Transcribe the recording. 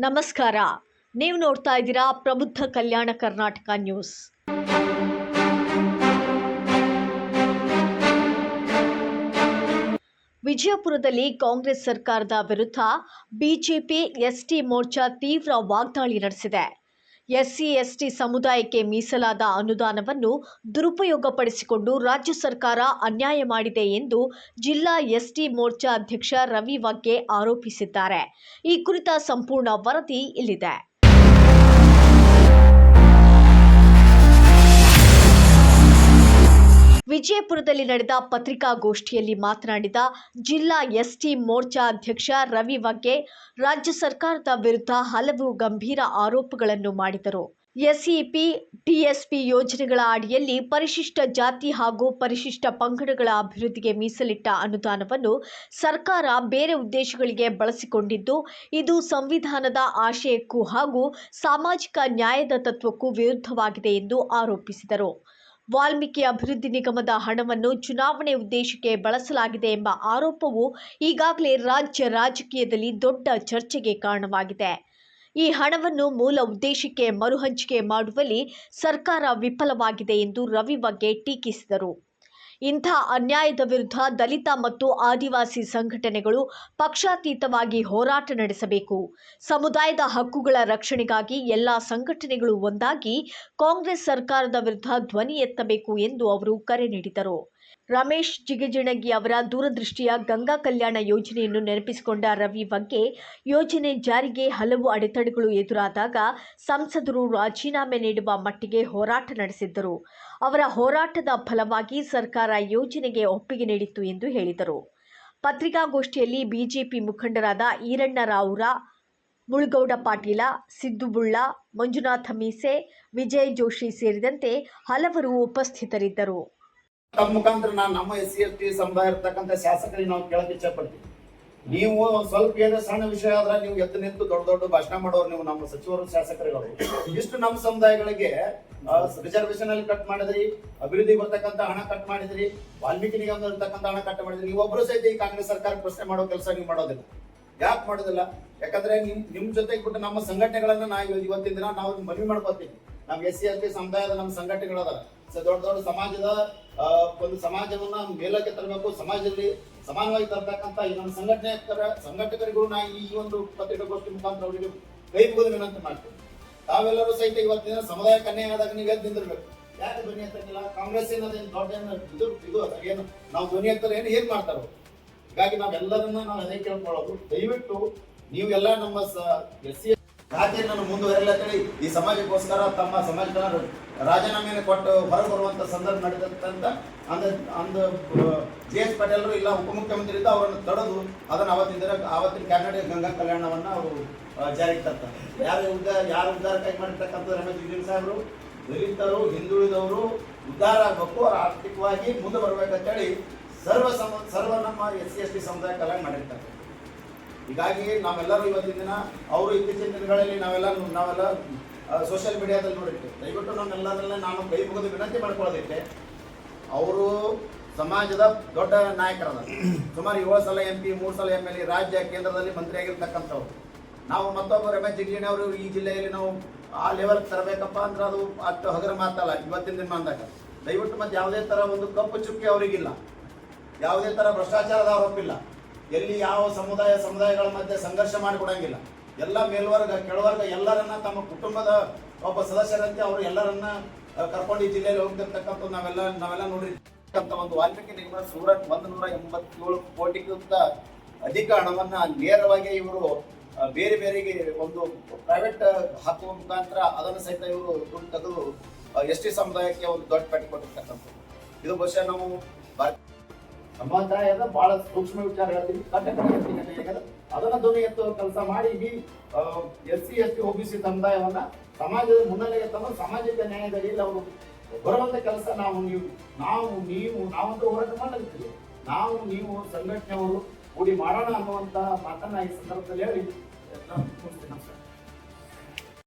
ನಮಸ್ಕಾರ. ನೀವು ನೋಡ್ತಾ ಇದ್ದೀರಾ ಪ್ರಬುದ್ಧ ಕಲ್ಯಾಣ ಕರ್ನಾಟಕ ನ್ಯೂಸ್. ವಿಜಯಪುರದಲ್ಲಿ ಕಾಂಗ್ರೆಸ್ ಸರ್ಕಾರದ ವಿರುದ್ಧ ಬಿಜೆಪಿ ಎಸ್ಟಿ ಮೋರ್ಚಾ ತೀವ್ರ ವಾಗ್ದಾಳಿ ನಡೆಸಿದೆ. ಎಸ್ಸಿ/ಎಸ್ಟಿ ಸಮುದಾಯಕ್ಕೆ ಮೀಸಲಾದ ಅನುದಾನವನ್ನು ದುರುಪಯೋಗಪಡಿಸಿಕೊಂಡು ರಾಜ್ಯ ಸರ್ಕಾರ ಅನ್ಯಾಯ ಮಾಡಿದೆ ಎಂದು ಜಿಲ್ಲಾ ಎಸ್ಟಿ ಮೋರ್ಚಾ ಅಧ್ಯಕ್ಷ ರವಿ ವಗ್ಗೆ ಆರೋಪಿಸಿದ್ದಾರೆ. ಈ ಕುರಿತ ಸಂಪೂರ್ಣ ವರದಿ ಇಲ್ಲಿದೆ. ವಿಜಯಪುರದಲ್ಲಿ ನಡೆದ ಪತ್ರಿಕಾಗೋಷ್ಠಿಯಲ್ಲಿ ಮಾತನಾಡಿದ ಜಿಲ್ಲಾ ಎಸ್ಟಿ ಮೋರ್ಚಾ ಅಧ್ಯಕ್ಷ ರವಿ ವಗ್ಗೆ ರಾಜ್ಯ ಸರ್ಕಾರದ ವಿರುದ್ಧ ಹಲವು ಗಂಭೀರ ಆರೋಪಗಳನ್ನು ಮಾಡಿದರು. ಎಸ್ಇಪಿ, ಟಿಎಸ್ಪಿ ಯೋಜನೆಗಳ ಅಡಿಯಲ್ಲಿ ಪರಿಶಿಷ್ಟ ಜಾತಿ ಹಾಗೂ ಪರಿಶಿಷ್ಟ ಪಂಗಡಗಳ ಅಭಿವೃದ್ಧಿಗೆ ಮೀಸಲಿಟ್ಟ ಅನುದಾನವನ್ನು ಸರ್ಕಾರ ಬೇರೆ ಉದ್ದೇಶಗಳಿಗೆ ಬಳಸಿಕೊಂಡಿದ್ದು, ಇದು ಸಂವಿಧಾನದ ಆಶಯಕ್ಕೂ ಹಾಗೂ ಸಾಮಾಜಿಕ ನ್ಯಾಯದ ತತ್ವಕ್ಕೂ ವಿರುದ್ಧವಾಗಿದೆ ಎಂದು ಆರೋಪಿಸಿದರು. ವಾಲ್ಮೀಕಿ ಅಭಿವೃದ್ಧಿ ನಿಗಮದ ಹಣವನ್ನು ಚುನಾವಣೆ ಉದ್ದೇಶಕ್ಕೆ ಬಳಸಲಾಗಿದೆ ಎಂಬ ಆರೋಪವು ಈಗಾಗಲೇ ರಾಜ್ಯ ರಾಜಕೀಯದಲ್ಲಿ ದೊಡ್ಡ ಚರ್ಚೆಗೆ ಕಾರಣವಾಗಿದೆ. ಈ ಹಣವನ್ನು ಮೂಲ ಉದ್ದೇಶಕ್ಕೆ ಮರುಹಂಚಿಕೆ ಮಾಡುವಲ್ಲಿ ಸರ್ಕಾರ ವಿಫಲವಾಗಿದೆ ಎಂದು ರವಿ ವಗ್ಗೆ ಟೀಕಿಸಿದರು. ಇಂಥ ಅನ್ಯಾಯದ ವಿರುದ್ಧ ದಲಿತ ಮತ್ತು ಆದಿವಾಸಿ ಸಂಘಟನೆಗಳು ಪಕ್ಷಾತೀತವಾಗಿ ಹೋರಾಟ ನಡೆಸಬೇಕು. ಸಮುದಾಯದ ಹಕ್ಕುಗಳ ರಕ್ಷಣೆಗಾಗಿ ಎಲ್ಲ ಸಂಘಟನೆಗಳು ಒಂದಾಗಿ ಕಾಂಗ್ರೆಸ್ ಸರ್ಕಾರದ ವಿರುದ್ಧ ಧ್ವನಿ ಎತ್ತಬೇಕು ಎಂದು ಅವರು ಕರೆ ನೀಡಿದರು. ರಮೇಶ್ ಜಿಗಜಿಣಗಿ ಅವರ ದೂರದೃಷ್ಟಿಯ ಗಂಗಾ ಕಲ್ಯಾಣ ಯೋಜನೆಯನ್ನು ನೆನಪಿಸಿಕೊಂಡ ರವಿ ವಗ್ಗೆ, ಯೋಜನೆ ಜಾರಿಗೆ ಹಲವು ಅಡೆತಡೆಗಳು ಎದುರಾದಾಗ ಸಂಸದರು ರಾಜೀನಾಮೆ ನೀಡುವ ಮಟ್ಟಿಗೆ ಹೋರಾಟ ನಡೆಸಿದ್ದರು. ಅವರ ಹೋರಾಟದ ಫಲವಾಗಿ ಸರ್ಕಾರ ಯೋಜನೆಗೆ ಒಪ್ಪಿಗೆ ನೀಡಿತ್ತು ಎಂದು ಹೇಳಿದರು. ಪತ್ರಿಕಾಗೋಷ್ಠಿಯಲ್ಲಿ ಬಿಜೆಪಿ ಮುಖಂಡರಾದ ಈರಣ್ಣ ರಾವುರ, ಮುಳುಗೌಡ ಪಾಟೀಲ, ಸಿದ್ದು ಬುಳ್ಳ, ಮಂಜುನಾಥ ಮೀಸೆ, ವಿಜಯ್ ಜೋಶಿ ಸೇರಿದಂತೆ ಹಲವರು ಉಪಸ್ಥಿತರಿದ್ದರು. ತಮ್ಮ ಮುಖಾಂತರ ನಾನು ನಮ್ಮ SC/ST ಸಮುದಾಯ ಇರ್ತಕ್ಕಂಥ ಶಾಸಕರಿಗೆ ನಾವು ಕೇಳಕ್ಕೆ ಇಚ್ಛೆ ಪಡ್ತೀವಿ. ನೀವು ಸ್ವಲ್ಪ ಏನೋ ಸಣ್ಣ ವಿಷಯ ಆದ್ರೆ ನೀವು ಎದ್ದು ನಿಂತು ದೊಡ್ಡ ದೊಡ್ಡ ಭಾಷಣ ಮಾಡೋರು ನೀವು ನಮ್ಮ ಸಚಿವರು ಶಾಸಕರುಗಳು. ಇಷ್ಟು ನಮ್ಮ ಸಮುದಾಯಗಳಿಗೆ ರಿಸರ್ವೇಶನ್ ಅಲ್ಲಿ ಕಟ್ ಮಾಡಿದ್ರಿ, ಅಭಿವೃದ್ಧಿ ಬರ್ತಕ್ಕಂಥ ಹಣ ಕಟ್ ಮಾಡಿದ್ರಿ, ವಾಲ್ಮೀಕಿ ನಿಗಮದಲ್ಲಿ ಇರ್ತಕ್ಕಂಥ ಹಣ ಕಟ್ ಮಾಡಿದ್ರಿ. ನೀವು ಒಬ್ಬರು ಸಹಿತ ಈ ಕಾಂಗ್ರೆಸ್ ಸರ್ಕಾರ ಪ್ರಶ್ನೆ ಮಾಡೋ ಕೆಲಸ ನೀವು ಮಾಡೋದಿಲ್ಲ. ಯಾಕೆ ಮಾಡೋದಿಲ್ಲ? ಯಾಕಂದ್ರೆ ನಿಮ್ ಜೊತೆಗೆ ಬಿಟ್ಟು ನಮ್ಮ ಸಂಘಟನೆಗಳನ್ನ ನಾವು ಇವತ್ತಿನ ದಿನ ನಾವು ಮನವಿ ಮಾಡ್ಕೋತೀವಿ. ನಮ್ಮ SC/ST ಸಮುದಾಯದ ನಮ್ಮ ಸಂಘಟನೆಗಳದಾರ. ದೊಡ್ಡ ದೊಡ್ಡ ಸಮಾಜದ ಒಂದು ಸಮಾಜವನ್ನ ಮೇಲಕ್ಕೆ ತರಬೇಕು, ಸಮಾಜದಲ್ಲಿ ಸಮಾನವಾಗಿ ತರತಕ್ಕಂತ ಈ ನಮ್ಮ ಸಂಘಟಕರಿಗೂ ನಾ ಈ ಒಂದು ಪತ್ರಿಕಾಗೋಷ್ಠಿ ಮುಖಾಂತರ ಅವರಿಗೆ ಕೈ ಮುಗಿದು ವಿನಂತಿ ಮಾಡ್ತೀವಿ. ತಾವೆಲ್ಲರೂ ಸಹಿತ ಇವತ್ತಿನ ಸಮುದಾಯಕ್ಕೆ ಅನ್ಯಾಯ ಆದಾಗ ನೀವು ಎದ್ದು ನಿಂದಿರ್ಬೇಕು. ಯಾಕೆ ಧ್ವನಿ ಎತ್ತಕ್ಕಿಲ್ಲ? ಕಾಂಗ್ರೆಸ್ ಏನದೇನು ದೊಡ್ಡ ಇದು ಏನು ನಾವು ಧ್ವನಿ ಎತ್ತಾರೆ ಏನ್ ಮಾಡ್ತಾರೋ. ಹೀಗಾಗಿ ನಾವೆಲ್ಲರನ್ನ ನಾವು ಅದೇ ಕೇಳ್ಕೊಳ್ಳೋದು, ದಯವಿಟ್ಟು ನೀವೆಲ್ಲ ನಮ್ಮ SC ಖಾತೆಯನ್ನು ಮುಂದುವರೆಯಲಿ. ಈ ಸಮಾಜಕ್ಕೋಸ್ಕರ ತಮ್ಮ ಸಮಾಜದ ರಾಜೀನಾಮೆಯನ್ನು ಕೊಟ್ಟು ಹೊರಗೆ ಬರುವಂತ ಸಂದರ್ಭ ನಡೆದಂತ ಅಂದು JS ಪಟೇಲರು ಇಲ್ಲ ಉಪಮುಖ್ಯಮಂತ್ರಿ ಇದ್ದ ಅವರನ್ನು ತಡೆದು ಅದನ್ನು ಆವತ್ತಿನ ಕ್ಯಾಬಿನೆಟ್ ಗಂಗಾ ಕಲ್ಯಾಣವನ್ನ ಅವರು ಜಾರಿಗೆ ತರ್ತಾರೆ. ಯಾರು ಉದ್ಧಾರ ಕೈ ಮಾಡಿರ್ತಕ್ಕಂಥ ರಮೇಶ್ ಜಿಗಜಿಣಗಿ ಸಾಹೇಬರು ದಲಿತರು, ಹಿಂದುಳಿದವರು ಉದ್ಧಾರ ಆಗಬೇಕು, ಆರ್ಥಿಕವಾಗಿ ಮುಂದೆ ಬರ್ಬೇಕಂತೇಳಿ ಸರ್ವ ನಮ್ಮ SC/ST ಸಮುದಾಯ ಕಲ್ಯಾಣ ಮಾಡಿರ್ತಾರೆ. ಹೀಗಾಗಿ ನಾವೆಲ್ಲರೂ ಇವತ್ತಿನ ದಿನ ಅವರು ಇತ್ತೀಚಿನ ದಿನಗಳಲ್ಲಿ ನಾವೆಲ್ಲ ಸೋಷಿಯಲ್ ಮೀಡಿಯಾದಲ್ಲಿ ನೋಡಿರ್ತೇವೆ. ದಯವಿಟ್ಟು ನಮ್ಮೆಲ್ಲರನ್ನ ನಾನು ಕೈ ಮುಗಿದು ವಿನಂತಿ ಮಾಡ್ಕೊಳ್ಳೋದಿಕ್ಕೆ, ಅವರು ಸಮಾಜದ ದೊಡ್ಡ ನಾಯಕರದ, ಸುಮಾರು 7 ಸಲ MP, 3 ಸಲ MLA, ರಾಜ್ಯ ಕೇಂದ್ರದಲ್ಲಿ ಮಂತ್ರಿ ಆಗಿರ್ತಕ್ಕಂಥವ್ರು. ನಾವು ಮತ್ತೊಬ್ಬ ರಮೇಶ್ ಜಿಗಜಿಣಗಿ ಅವರು ಈ ಜಿಲ್ಲೆಯಲ್ಲಿ ನಾವು ಆ ಲೆವೆಲ್ ತರಬೇಕಪ್ಪ ಅಂದ್ರೆ ಅದು ಅಷ್ಟು ಹಗರ ಮಾತಲ್ಲ ಇವತ್ತಿನ ದಿನ ಅಂದಾಗ. ದಯವಿಟ್ಟು ಮತ್ತೆ ಯಾವುದೇ ತರ ಒಂದು ಕಪ್ಪು ಚುಕ್ಕಿ ಅವರಿಗಿಲ್ಲ, ಯಾವುದೇ ತರ ಭ್ರಷ್ಟಾಚಾರದ ಆರೋಪಿಲ್ಲ, ಎಲ್ಲಿ ಯಾವ ಸಮುದಾಯಗಳ ಮಧ್ಯೆ ಸಂಘರ್ಷ ಮಾಡಿಕೊಡಂಗಿಲ್ಲ. ಎಲ್ಲ ಮೇಲ್ವರ್ಗ ಕೆಳವರ್ಗ ಎಲ್ಲರನ್ನ ತಮ್ಮ ಕುಟುಂಬದ ಒಬ್ಬ ಸದಸ್ಯರಂತೆ ಅವರು ಎಲ್ಲರನ್ನ ಕರ್ಕೊಂಡು ಈ ಜಿಲ್ಲೆಯಲ್ಲಿ ಹೋಗ್ತಿರ್ತಕ್ಕಂಥ ನಾವೆಲ್ಲ ನೋಡಿರ್ತಕ್ಕಂಥ ಒಂದು ವಾಲ್ಮೀಕಿ ನಿಗಮ ಸೂರತ್ 187 ಕೋಟಿಗಿಂತ ಅಧಿಕ ಹಣವನ್ನ ನೇರವಾಗಿ ಇವರು ಬೇರೆಗೆ ಒಂದು ಪ್ರೈವೇಟ್ ಹಾಕುವ ಮುಖಾಂತರ ಅದನ್ನು ಸಹಿತ ಇವರು ದುಡ್ಡು ತೆಗೆದು ST ಸಮುದಾಯಕ್ಕೆ ಒಂದು ದೊಡ್ಡ ಪಟ್ಟಿ ಕೊಟ್ಟಿರ್ತಕ್ಕಂಥದ್ದು. ಇದು ಬಹುಶಃ ನಾವು ಸಮುದಾಯದ ಬಹಳ ಸೂಕ್ಷ್ಮ ವಿಚಾರ ಹೇಳ್ತೀವಿ, ಅದನ್ನ ಧ್ವನಿ ಎತ್ತುವ ಕೆಲಸ ಮಾಡಿ ಇಡೀ SC/ST OBC ಸಮುದಾಯವನ್ನ ಸಮಾಜದ ಮುನ್ನೆಲೆಗೆ ತಂದು ಸಾಮಾಜಿಕ ನ್ಯಾಯದಲ್ಲಿ ಅವರು ಬರುವಂತ ಕೆಲಸ ನಾವಂತೂ ಹೋರಾಟ ಮಾಡಲಿರ್ತೀವಿ. ನೀವು ಸಂಘಟನೆಯವರು ಕೂಡಿ ಮಾಡೋಣ ಅನ್ನುವಂತ ಮಾತನ್ನ ಈ ಸಂದರ್ಭದಲ್ಲಿ ಹೇಳಿ